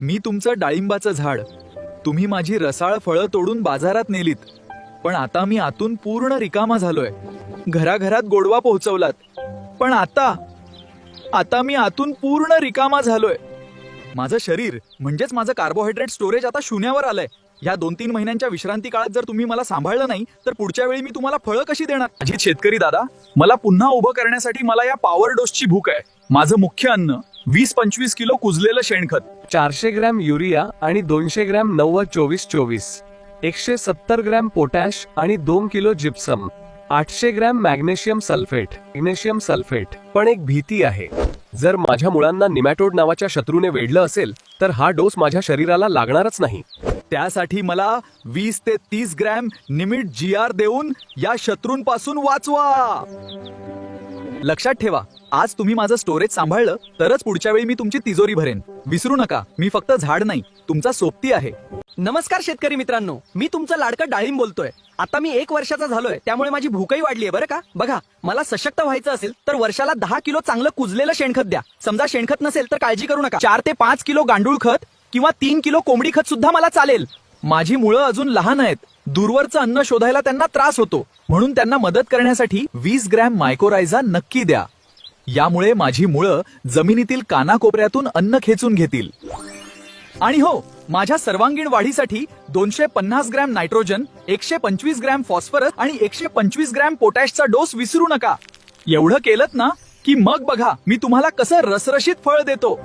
मी तुमचं डाळिंबाचं झाड. तुम्ही माझी रसाळ फळं तोडून बाजारात नेलीत, पण आता मी आतून पूर्ण रिकामा झालोय. घराघरात गोडवा पोहोचवलात, पण आता मी आतून पूर्ण रिकामा झालोय. माझं शरीर म्हणजेच माझं कार्बोहायड्रेट स्टोरेज आता शून्यावर आलंय. या 2-3 महिन्यांच्या विश्रांती काळात जर तुम्ही मला सांभाळलं नाही तर पुढच्या वेळी मी तुम्हाला फळं कशी देणार? अजित शेतकरी दादा, मला पुन्हा उभं करण्यासाठी मला या पॉवर डोसची भूक आहे. माझं मुख्य अन्न 20-25 किलो कुजलेलं शेणखत, 400 ग्रॅम युरिया आणि 200 ग्रॅम 90-24-24, 170 ग्रॅम पोटॅश आणि 2 kilo gypsum, 800 gram magnesium sulphate. पण एक भीती आहे. जर माझ्या मुळांना निमॅटोड नावाच्या शत्रूने वेढलं असेल तर हा डोस माझ्या शरीराला लागणारच नाही. त्यासाठी मला 20 ते 30 ग्रॅम निमिट GR देऊन या शत्रूंपासून वाचवा. लक्षात ठेवा, आज तुम्ही माझं स्टोरेज सांभाळलं तरच पुढच्या वेळी मी तुमची तिजोरी भरेन. विसरू नका, मी फक्त झाड नाही, तुमचा सोबती आहे. नमस्कार शेतकरी मित्रांनो, मी तुमचं लाडकं डाळिंब बोलतोय. आता मी 1 वर्षाचा झालोय, त्यामुळे माझी भूकही वाढली आहे बरं का. बघा, मला सशक्त व्हायचं असेल तर वर्षाला 10 किलो चांगलं कुजलेलं शेणखत द्या. समजा शेणखत नसेल तर काळजी करू नका, 4 ते 5 किलो गांडूळ खत किंवा 3 किलो कोंबडी खत सुद्धा मला चालेल. माझी मुळं अजून लहान आहेत, दूरवरचं अन्न शोधायला त्यांना त्रास होतो, म्हणून त्यांना मदत करण्यासाठी 20 ग्रॅम मायकोरायझा नक्की द्या. यामुळे माझी मुळं जमिनीतील कानाकोपऱ्यातून अन्न खेचून घेतील. आणि हो, माझ्या सर्वांगीण वाढीसाठी 250 ग्रॅम नायट्रोजन, 125 ग्रॅम फॉस्फरस आणि 125 ग्रॅम पोटॅशचा डोस विसरू नका. एवढं केलंत ना की मग बघा मी तुम्हाला कसं रसरशीत फळ देतो.